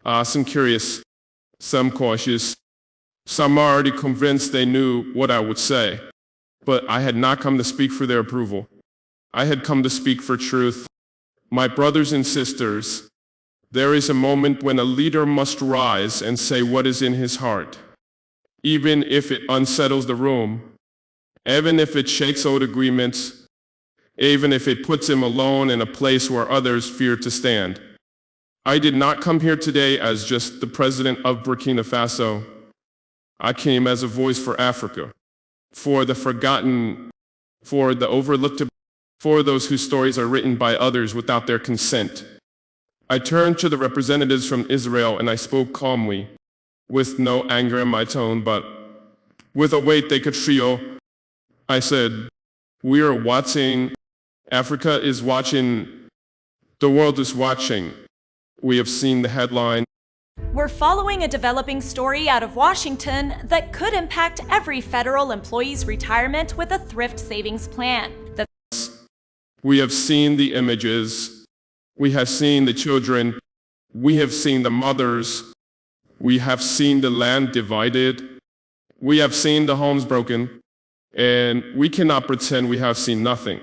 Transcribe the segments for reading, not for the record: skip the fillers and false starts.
Some curious, some cautious, some already convinced they knew what I would say. But I had not come to speak for their approval. I had come to speak for truth. My brothers and sisters, there is a moment when a leader must rise and say what is in his heart, even if it unsettles the room, even if it shakes old agreements, even if it puts him alone in a place where others fear to stand. I did not come here today as just the president of Burkina Faso. I came as a voice for Africa, for the forgotten, for the overlooked, for those whose stories are written by others without their consent. I turned to the representatives from Israel and I spoke calmly, with no anger in my tone, but with a weight they could feel. I said, we are watching, Africa is watching, the world is watching. We have seen the headline. We're following a developing story out of Washington that could impact every federal employee's retirement with a thrift savings plan. We have seen the images. We have seen the children. We have seen the mothers. We have seen the land divided. We have seen the homes broken. And we cannot pretend we have seen nothing.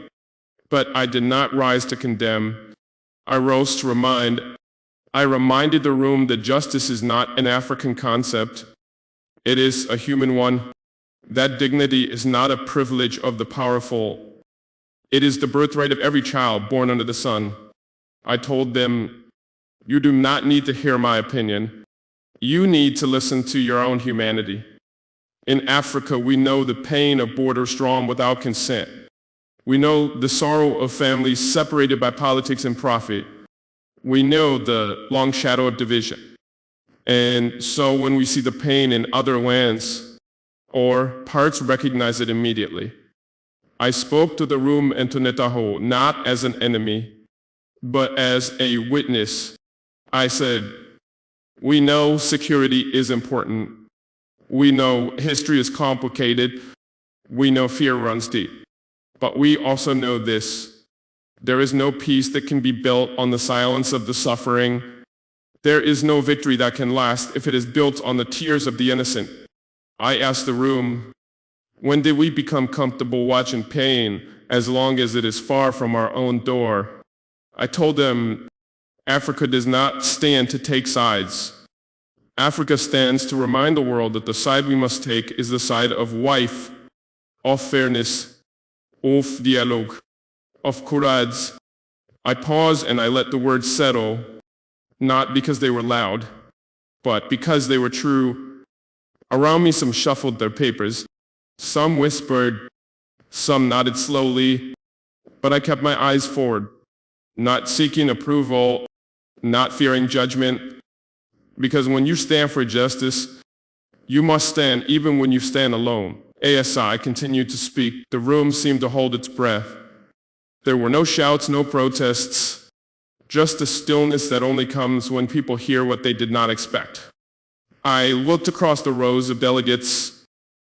But I did not rise to condemn. I rose to remind. I reminded the room that justice is not an African concept. It is a human one. That dignity is not a privilege of the powerful. It is the birthright of every child born under the sun. I told them, you do not need to hear my opinion. You need to listen to your own humanity. In Africa, we know the pain of borders drawn without consent. We know the sorrow of families separated by politics and profit. We know the long shadow of division. And so when we see the pain in other lands or parts, recognize it immediately. I spoke to the room and to Netanyahu not as an enemy, but as a witness. I said, we know security is important. We know history is complicated. We know fear runs deep. But we also know this. There is no peace that can be built on the silence of the suffering. There is no victory that can last if it is built on the tears of the innocent. I asked the room, when did we become comfortable watching pain as long as it is far from our own door? I told them, Africa does not stand to take sides. Africa stands to remind the world that the side we must take is the side of wife, of fairness, of dialogue, of courage. I paused and I let the words settle, not because they were loud, but because they were true. Around me some shuffled their papers. Some whispered, some nodded slowly, but I kept my eyes forward, not seeking approval, not fearing judgment, because when you stand for justice, you must stand even when you stand alone. ASI continued to speak. The room seemed to hold its breath. There were no shouts, no protests, just a stillness that only comes when people hear what they did not expect. I looked across the rows of delegates,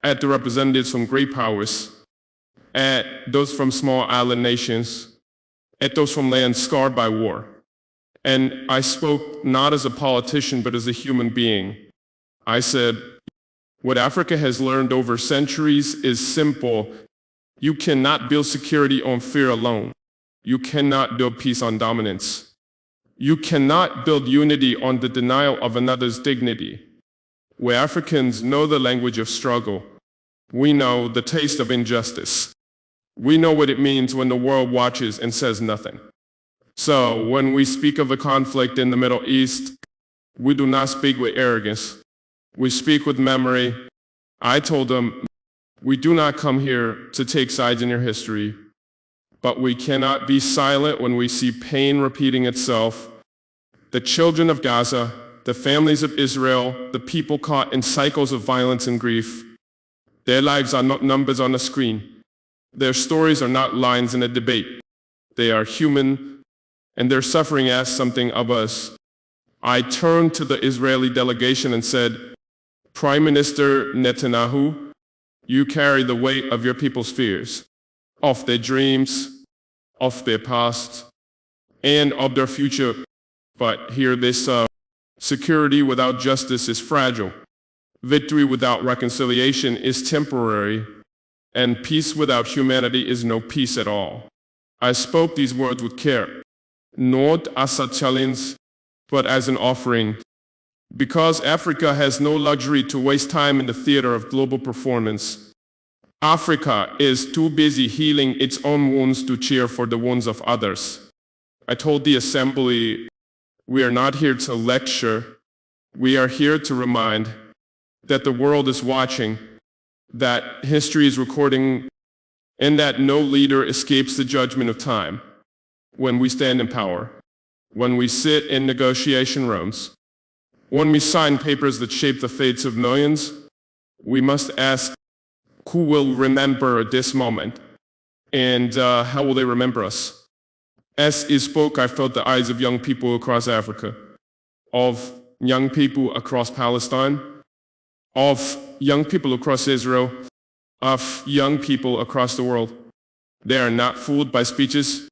at the representatives from great powers, at those from small island nations, at those from lands scarred by war. And I spoke not as a politician, but as a human being. I said, what Africa has learned over centuries is simple. You cannot build security on fear alone. You cannot build peace on dominance. You cannot build unity on the denial of another's dignity. Where Africans know the language of struggle, we know the taste of injustice. We know what it means when the world watches and says nothing. So when we speak of the conflict in the Middle East, we do not speak with arrogance. We speak with memory. I told them, we do not come here to take sides in your history, but we cannot be silent when we see pain repeating itself. The children of Gaza, the families of Israel, the people caught in cycles of violence and grief. Their lives are not numbers on a screen. Their stories are not lines in a debate. They are human, and their suffering asks something of us. I turned to the Israeli delegation and said, Prime Minister Netanyahu, you carry the weight of your people's fears, of their dreams, of their past, and of their future. But hear this, Security without justice is fragile. Victory without reconciliation is temporary. And peace without humanity is no peace at all. I spoke these words with care, not as a challenge, but as an offering. Because Africa has no luxury to waste time in the theater of global performance. Africa is too busy healing its own wounds to cheer for the wounds of others. I told the assembly, we are not here to lecture. We are here to remind that the world is watching, that history is recording, and that no leader escapes the judgment of time. When we stand in power, when we sit in negotiation rooms, when we sign papers that shape the fates of millions, we must ask, who will remember this moment? And how will they remember us? As he spoke, I felt the eyes of young people across Africa, of young people across Palestine, of young people across Israel, of young people across the world. They are not fooled by speeches.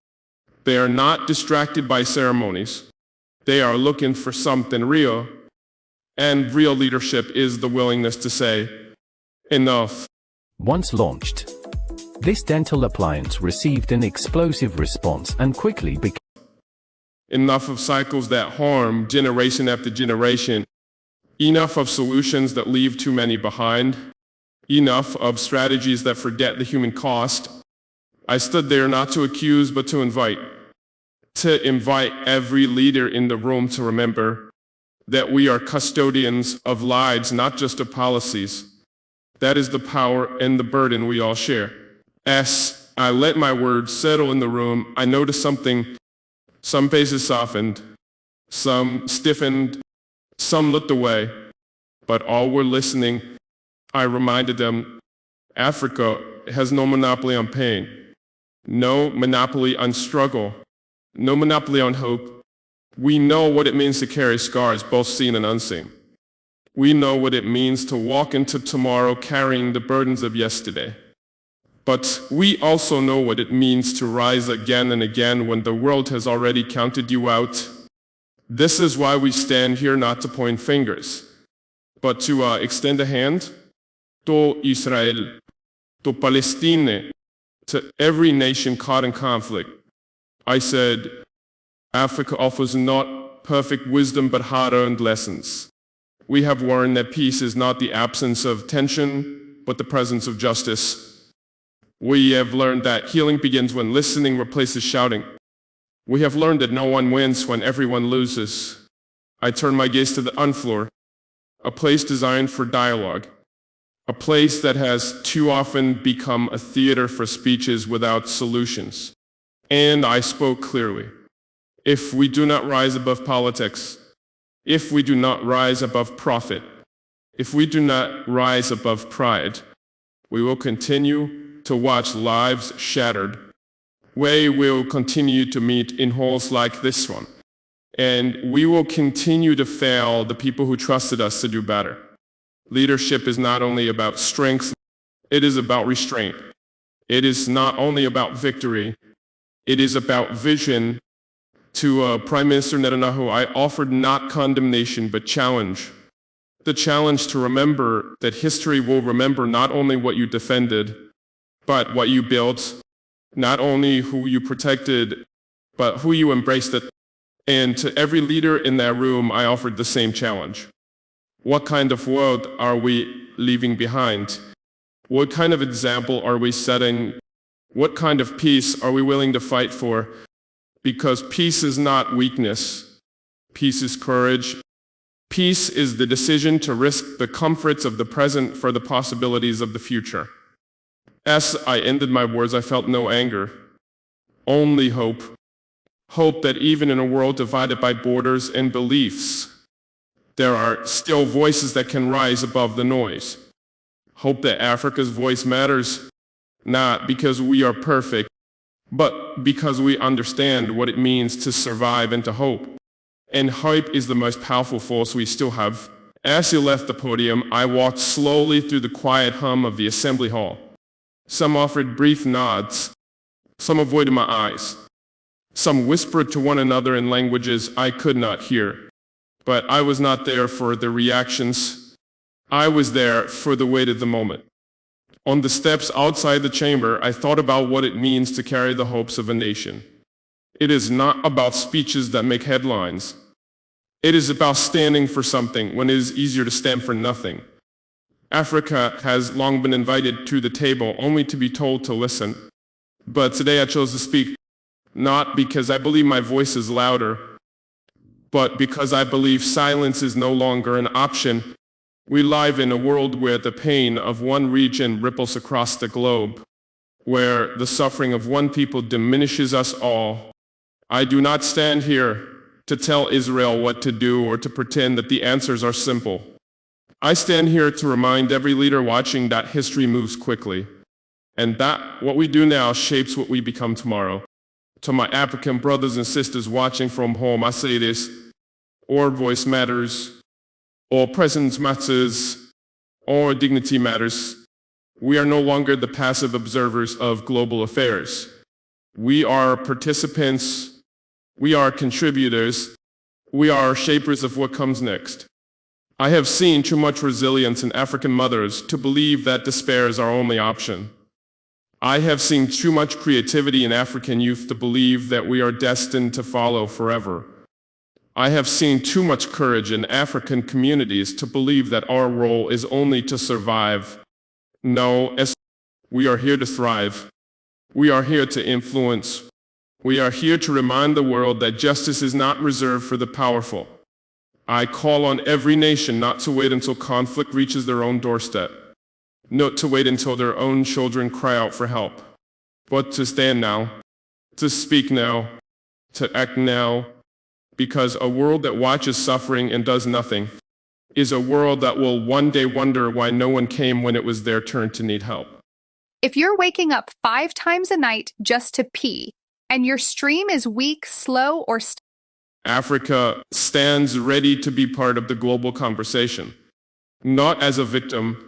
They are not distracted by ceremonies. They are looking for something real. And real leadership is the willingness to say, enough. Once launched, this dental appliance received an explosive response and quickly became enough of cycles that harm generation after generation. Enough of solutions that leave too many behind. Enough of strategies that forget the human cost. I stood there not to accuse, but to invite. To invite every leader in the room to remember that we are custodians of lives, not just of policies. That is the power and the burden we all share. As I let my words settle in the room, I noticed something. Some faces softened, some stiffened, some looked away, but all were listening. I reminded them, Africa has no monopoly on pain, no monopoly on struggle, no monopoly on hope. We know what it means to carry scars, both seen and unseen. We know what it means to walk into tomorrow carrying the burdens of yesterday. But we also know what it means to rise again and again when the world has already counted you out. This is why we stand here, not to point fingers, but to extend a hand to Israel, to Palestine, to every nation caught in conflict. I said, Africa offers not perfect wisdom but hard-earned lessons. We have learned that peace is not the absence of tension, but the presence of justice. We have learned that healing begins when listening replaces shouting. We have learned that no one wins when everyone loses. I turn my gaze to the unfloor, a place designed for dialogue, a place that has too often become a theater for speeches without solutions. And I spoke clearly. If we do not rise above politics, if we do not rise above profit, if we do not rise above pride, we will continue to watch lives shattered. We will continue to meet in halls like this one. And we will continue to fail the people who trusted us to do better. Leadership is not only about strength, it is about restraint. It is not only about victory, it is about vision. To Prime Minister Netanyahu, I offered not condemnation but challenge. The challenge to remember that history will remember not only what you defended, but what you built, not only who you protected, but who you embraced it. And to every leader in that room, I offered the same challenge. What kind of world are we leaving behind? What kind of example are we setting? What kind of peace are we willing to fight for? Because peace is not weakness. Peace is courage. Peace is the decision to risk the comforts of the present for the possibilities of the future. As I ended my words, I felt no anger, only hope. Hope that even in a world divided by borders and beliefs, there are still voices that can rise above the noise. Hope that Africa's voice matters, not because we are perfect, but because we understand what it means to survive and to hope. And hope is the most powerful force we still have. As he left the podium, I walked slowly through the quiet hum of the assembly hall. Some offered brief nods. Some avoided my eyes. Some whispered to one another in languages I could not hear. But I was not there for the reactions. I was there for the weight of the moment. On the steps outside the chamber, I thought about what it means to carry the hopes of a nation. It is not about speeches that make headlines. It is about standing for something when it is easier to stand for nothing. Africa has long been invited to the table only to be told to listen. But today I chose to speak, not because I believe my voice is louder, but because I believe silence is no longer an option. We live in a world where the pain of one region ripples across the globe, where the suffering of one people diminishes us all. I do not stand here to tell Israel what to do or to pretend that the answers are simple. I stand here to remind every leader watching that history moves quickly, and that what we do now shapes what we become tomorrow. To my African brothers and sisters watching from home, I say this: our voice matters, our presence matters, our dignity matters. We are no longer the passive observers of global affairs. We are participants. We are contributors. We are shapers of what comes next. I have seen too much resilience in African mothers to believe that despair is our only option. I have seen too much creativity in African youth to believe that we are destined to follow forever. I have seen too much courage in African communities to believe that our role is only to survive. No, we are here to thrive. We are here to influence. We are here to remind the world that justice is not reserved for the powerful. I call on every nation not to wait until conflict reaches their own doorstep, not to wait until their own children cry out for help, but to stand now, to speak now, to act now, because a world that watches suffering and does nothing is a world that will one day wonder why no one came when it was their turn to need help. If you're waking up 5 times a night just to pee, and your stream is weak, slow, or Africa stands ready to be part of the global conversation, not as a victim,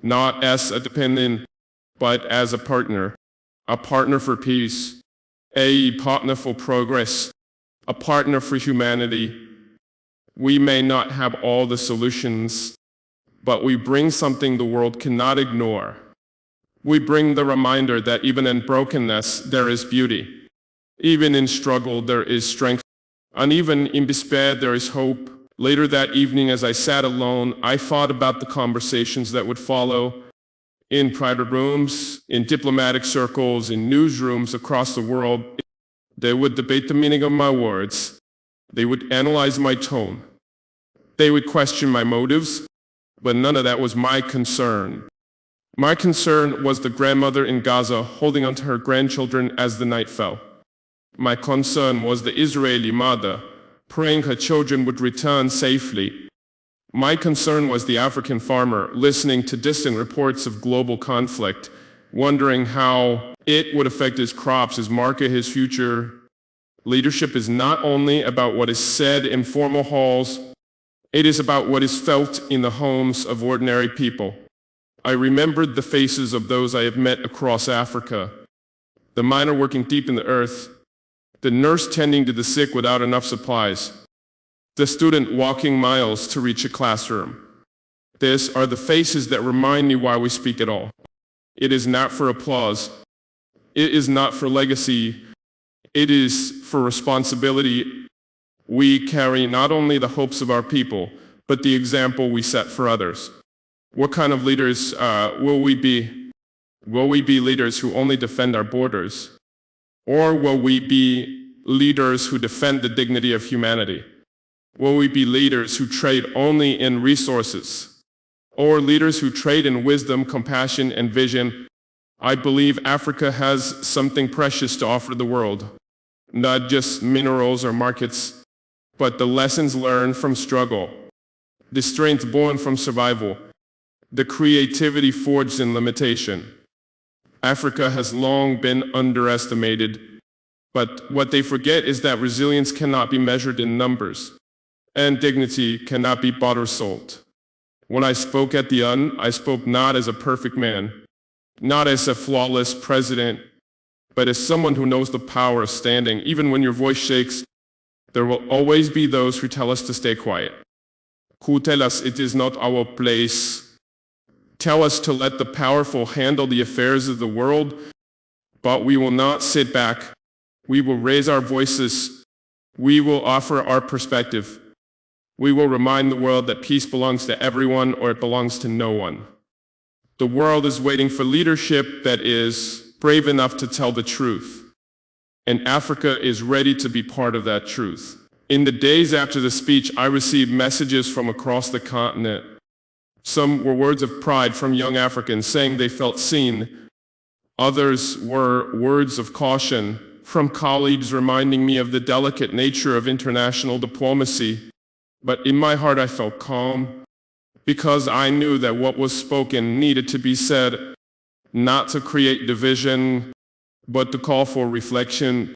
not as a dependent, but as a partner for peace, a partner for progress, a partner for humanity. We may not have all the solutions, but we bring something the world cannot ignore. We bring the reminder that even in brokenness, there is beauty. Even in struggle, there is strength. And even in despair, there is hope. Later that evening, as I sat alone, I thought about the conversations that would follow in private rooms, in diplomatic circles, in newsrooms across the world. They would debate the meaning of my words. They would analyze my tone. They would question my motives, but none of that was my concern. My concern was the grandmother in Gaza holding onto her grandchildren as the night fell. My concern was the Israeli mother praying her children would return safely. My concern was the African farmer listening to distant reports of global conflict, wondering how it would affect his crops, his market, his future. Leadership is not only about what is said in formal halls, it is about what is felt in the homes of ordinary people. I remembered the faces of those I have met across Africa, the miner working deep in the earth, the nurse tending to the sick without enough supplies, the student walking miles to reach a classroom. These are the faces that remind me why we speak at all. It is not for applause. It is not for legacy. It is for responsibility. We carry not only the hopes of our people, but the example we set for others. What kind of leaders will we be? Will we be leaders who only defend our borders? Or will we be leaders who defend the dignity of humanity? Will we be leaders who trade only in resources? Or leaders who trade in wisdom, compassion, and vision? I believe Africa has something precious to offer the world. Not just minerals or markets, but the lessons learned from struggle, the strength born from survival, the creativity forged in limitation. Africa has long been underestimated, but what they forget is that resilience cannot be measured in numbers, and dignity cannot be bought or sold. When I spoke at the UN, I spoke not as a perfect man, not as a flawless president, but as someone who knows the power of standing, even when your voice shakes, There will always be those who tell us to stay quiet, who tell us it is not our place, tell us to let the powerful handle the affairs of the world, but we will not sit back. We will raise our voices. We will offer our perspective. We will remind the world that peace belongs to everyone or it belongs to no one. The world is waiting for leadership that is brave enough to tell the truth. And Africa is ready to be part of that truth. In the days after the speech, I received messages from across the continent. Some were words of pride from young Africans saying they felt seen. Others were words of caution from colleagues reminding me of the delicate nature of international diplomacy. But in my heart I felt calm, because I knew that what was spoken needed to be said, not to create division, but to call for reflection.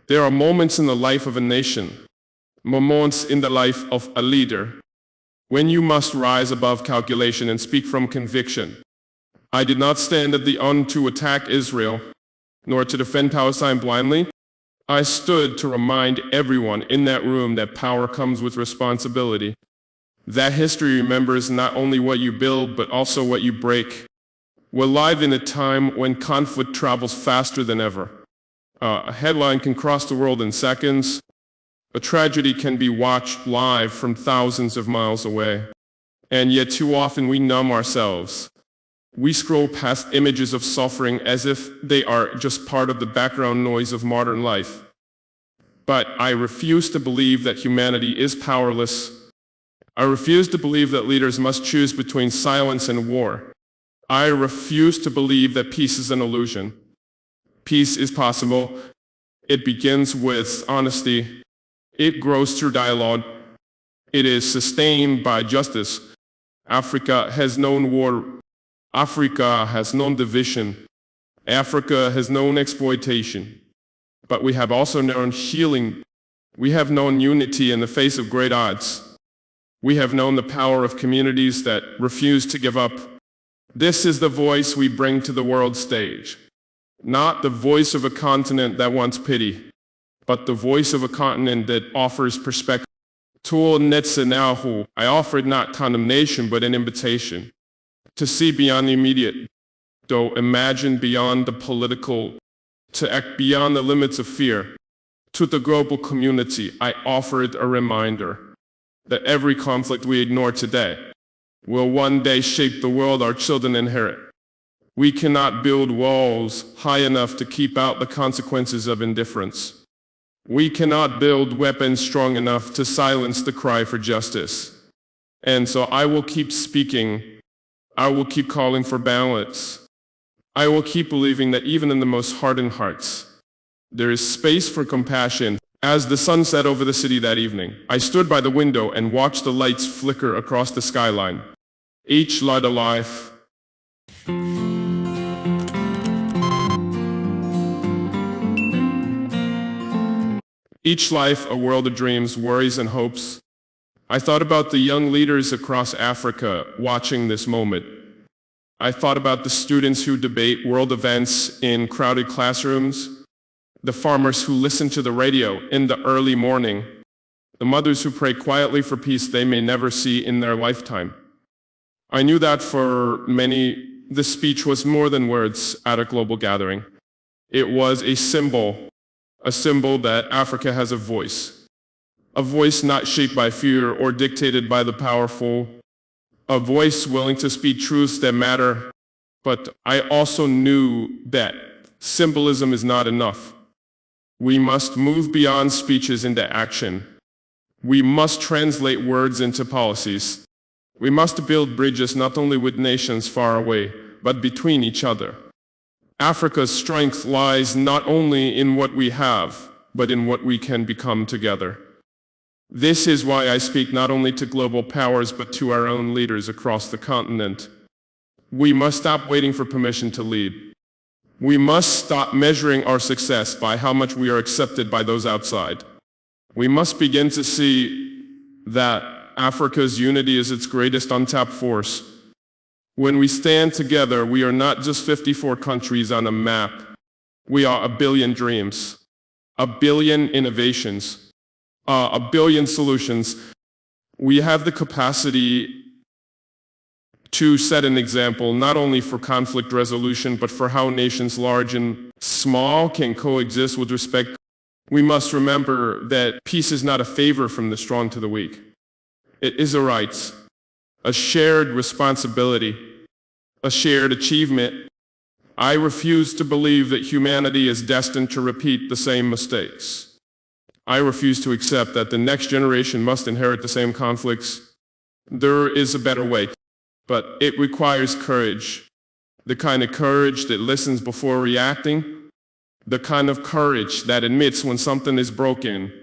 There are moments in the life of a nation, moments in the life of a leader, when you must rise above calculation and speak from conviction. I did not stand at the UN to attack Israel, nor to defend Palestine blindly. I stood to remind everyone in that room that power comes with responsibility. That history remembers not only what you build, but also what you break. We're live in a time when conflict travels faster than ever. A headline can cross the world in seconds. A tragedy can be watched live from thousands of miles away. And yet too often we numb ourselves. We scroll past images of suffering as if they are just part of the background noise of modern life. But I refuse to believe that humanity is powerless. I refuse to believe that leaders must choose between silence and war. I refuse to believe that peace is an illusion. Peace is possible. It begins with honesty. It grows through dialogue. It is sustained by justice. Africa has known war. Africa has known division. Africa has known exploitation. But we have also known healing. We have known unity in the face of great odds. We have known the power of communities that refuse to give up. This is the voice we bring to the world stage. Not the voice of a continent that wants pity, but the voice of a continent that offers perspective. To Netanyahu, I offered not condemnation, but an invitation to see beyond the immediate, to imagine beyond the political, to act beyond the limits of fear. To the global community, I offered a reminder that every conflict we ignore today will one day shape the world our children inherit. We cannot build walls high enough to keep out the consequences of indifference. We cannot build weapons strong enough to silence the cry for justice. And so I will keep speaking. I will keep calling for balance. I will keep believing that even in the most hardened hearts, there is space for compassion. As the sun set over the city that evening, I stood by the window and watched the lights flicker across the skyline. Each light a life. Each life a world of dreams, worries, and hopes. I thought about the young leaders across Africa watching this moment. I thought about the students who debate world events in crowded classrooms, the farmers who listen to the radio in the early morning, the mothers who pray quietly for peace they may never see in their lifetime. I knew that for many, the speech was more than words at a global gathering. It was a symbol that Africa has a voice not shaped by fear or dictated by the powerful, a voice willing to speak truths that matter. But I also knew that symbolism is not enough. We must move beyond speeches into action. We must translate words into policies. We must build bridges not only with nations far away, but between each other. Africa's strength lies not only in what we have, but in what we can become together. This is why I speak not only to global powers, but to our own leaders across the continent. We must stop waiting for permission to lead. We must stop measuring our success by how much we are accepted by those outside. We must begin to see that Africa's unity is its greatest untapped force. When we stand together, we are not just 54 countries on a map. We are a billion dreams, a billion innovations, a billion solutions. We have the capacity to set an example not only for conflict resolution, but for how nations large and small can coexist with respect. We must remember that peace is not a favor from the strong to the weak. It is a right, a shared responsibility, a shared achievement. I refuse to believe that humanity is destined to repeat the same mistakes. I refuse to accept that the next generation must inherit the same conflicts. There is a better way, but it requires courage. The kind of courage that listens before reacting, the kind of courage that admits when something is broken,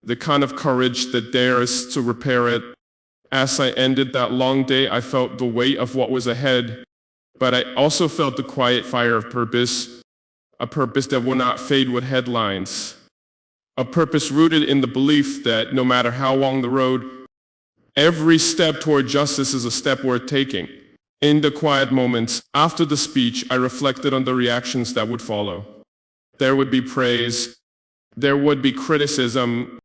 the kind of courage that dares to repair it. As I ended that long day, I felt the weight of what was ahead, but I also felt the quiet fire of purpose, a purpose that will not fade with headlines, a purpose rooted in the belief that no matter how long the road, every step toward justice is a step worth taking. In the quiet moments after the speech, I reflected on the reactions that would follow. There would be praise, there would be criticism,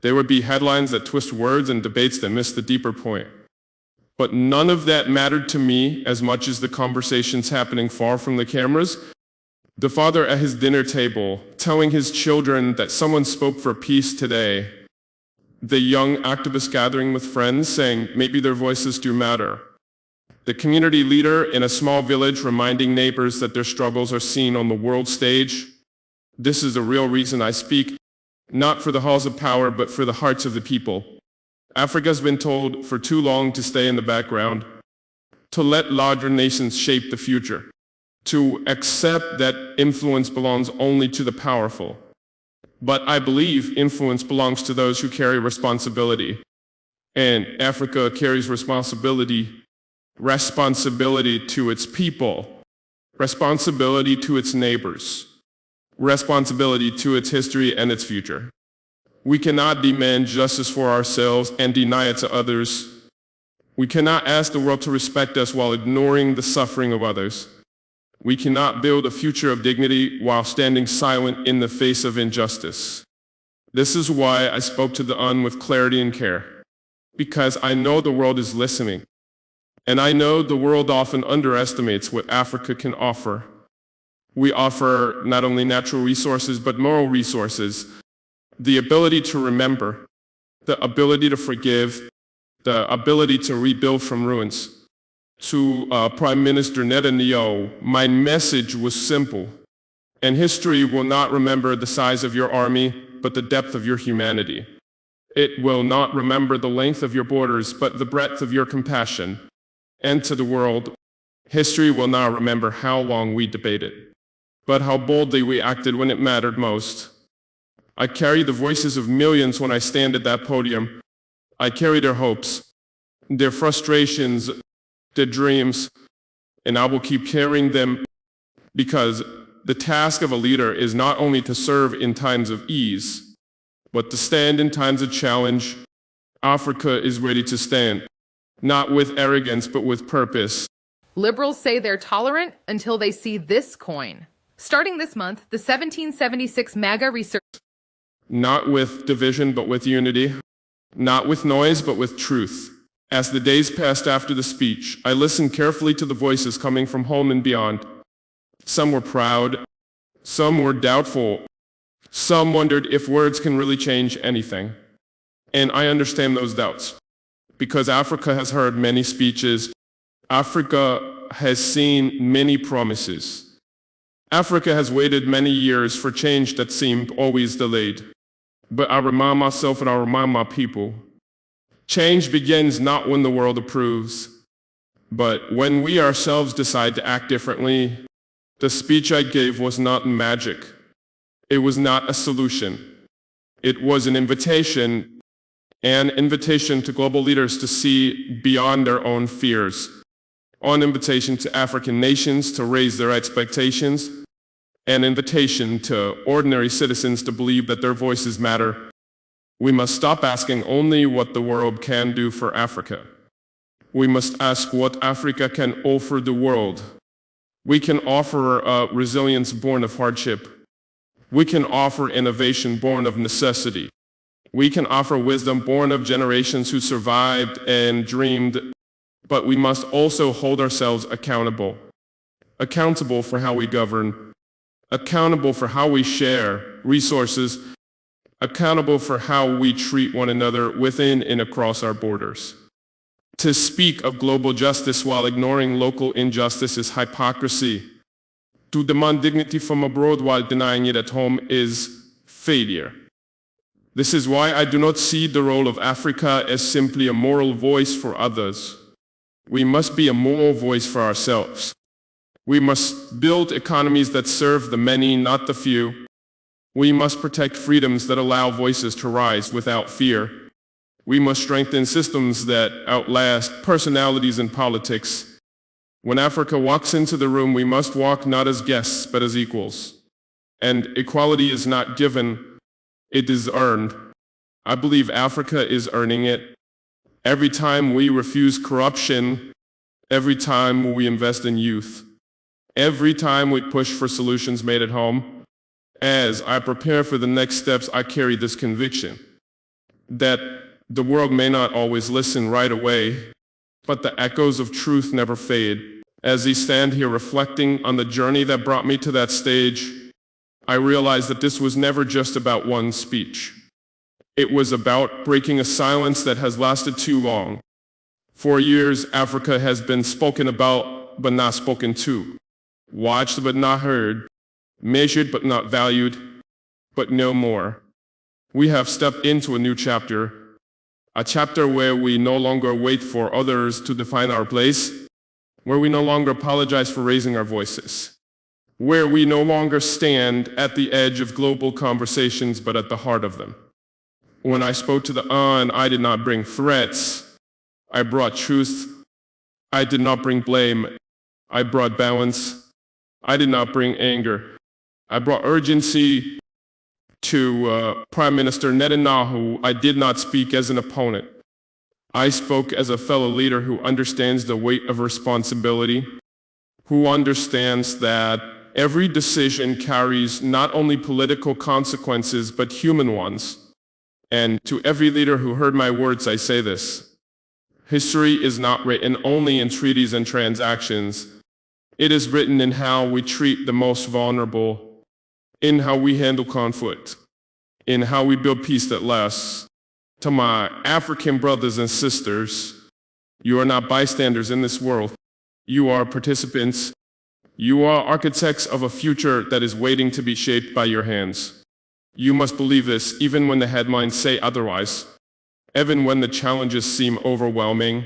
there would be headlines that twist words and debates that miss the deeper point. But none of that mattered to me as much as the conversations happening far from the cameras. The father at his dinner table telling his children that someone spoke for peace today. The young activist gathering with friends saying maybe their voices do matter. The community leader in a small village reminding neighbors that their struggles are seen on the world stage. This is the real reason I speak, not for the halls of power, but for the hearts of the people. Africa's been told for too long to stay in the background, to let larger nations shape the future, to accept that influence belongs only to the powerful. But I believe influence belongs to those who carry responsibility. And Africa carries responsibility to its people, responsibility to its neighbors, responsibility to its history and its future. We cannot demand justice for ourselves and deny it to others. We cannot ask the world to respect us while ignoring the suffering of others. We cannot build a future of dignity while standing silent in the face of injustice. This is why I spoke to the UN with clarity and care, because I know the world is listening. And I know the world often underestimates what Africa can offer. We offer not only natural resources, but moral resources, the ability to remember, the ability to forgive, the ability to rebuild from ruins. To Prime Minister Netanyahu, my message was simple. And history will not remember the size of your army, but the depth of your humanity. It will not remember the length of your borders, but the breadth of your compassion. And to the world, history will not remember how long we debated, but how boldly we acted when it mattered most. I carry the voices of millions when I stand at that podium. I carry their hopes, their frustrations, their dreams, and I will keep carrying them because the task of a leader is not only to serve in times of ease, but to stand in times of challenge. Africa is ready to stand, not with arrogance, but with purpose. Liberals say they're tolerant until they see this coin. Starting this month, the 1776 MAGA research. Not with division, but with unity. Not with noise, but with truth. As the days passed after the speech, I listened carefully to the voices coming from home and beyond. Some were proud, some were doubtful, some wondered if words can really change anything. And I understand those doubts, because Africa has heard many speeches. Africa has seen many promises. Africa has waited many years for change that seemed always delayed. But I remind myself and I remind my people, change begins not when the world approves, but when we ourselves decide to act differently. The speech I gave was not magic. It was not a solution. It was an invitation to global leaders to see beyond their own fears, an invitation to African nations to raise their expectations, an invitation to ordinary citizens to believe that their voices matter. We must stop asking only what the world can do for Africa. We must ask what Africa can offer the world. We can offer a resilience born of hardship. We can offer innovation born of necessity. We can offer wisdom born of generations who survived and dreamed, but we must also hold ourselves accountable. Accountable for how we govern, accountable for how we share resources, accountable for how we treat one another within and across our borders. To speak of global justice while ignoring local injustice is hypocrisy. To demand dignity from abroad while denying it at home is failure. This is why I do not see the role of Africa as simply a moral voice for others. We must be a moral voice for ourselves. We must build economies that serve the many, not the few. We must protect freedoms that allow voices to rise without fear. We must strengthen systems that outlast personalities in politics. When Africa walks into the room, we must walk not as guests, but as equals. And equality is not given, it is earned. I believe Africa is earning it. Every time we refuse corruption, every time we invest in youth, every time we push for solutions made at home, as I prepare for the next steps, I carry this conviction that the world may not always listen right away, but the echoes of truth never fade. As I stand here reflecting on the journey that brought me to that stage, I realized that this was never just about one speech. It was about breaking a silence that has lasted too long. For years, Africa has been spoken about, but not spoken to. Watched, but not heard. Measured, but not valued. But no more. We have stepped into a new chapter. A chapter where we no longer wait for others to define our place. Where we no longer apologize for raising our voices. Where we no longer stand at the edge of global conversations, but at the heart of them. When I spoke to the UN, I did not bring threats. I brought truth. I did not bring blame. I brought balance. I did not bring anger. I brought urgency. To Prime Minister Netanyahu, I did not speak as an opponent. I spoke as a fellow leader who understands the weight of responsibility, who understands that every decision carries not only political consequences, but human ones. And to every leader who heard my words, I say this. History is not written only in treaties and transactions. It is written in how we treat the most vulnerable, in how we handle conflict, in how we build peace that lasts. To my African brothers and sisters, you are not bystanders in this world. You are participants. You are architects of a future that is waiting to be shaped by your hands. You must believe this even when the headlines say otherwise, even when the challenges seem overwhelming,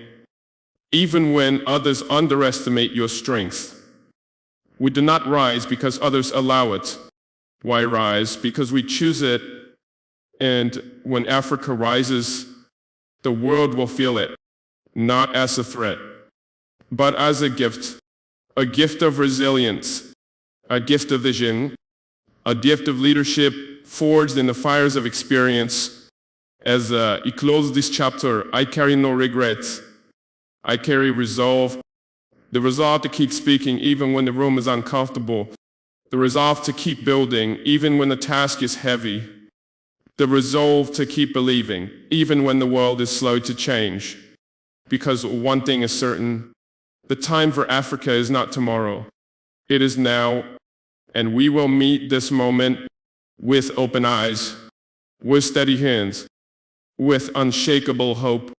even when others underestimate your strength. We do not rise because others allow it. Why rise? Because we choose it. And when Africa rises, the world will feel it, not as a threat, but as a gift of resilience, a gift of vision, a gift of leadership forged in the fires of experience. As I close this chapter, I carry no regrets. I carry resolve, the resolve to keep speaking even when the room is uncomfortable, the resolve to keep building even when the task is heavy, the resolve to keep believing even when the world is slow to change. Because one thing is certain, the time for Africa is not tomorrow. It is now, and we will meet this moment with open eyes, with steady hands, with unshakable hope.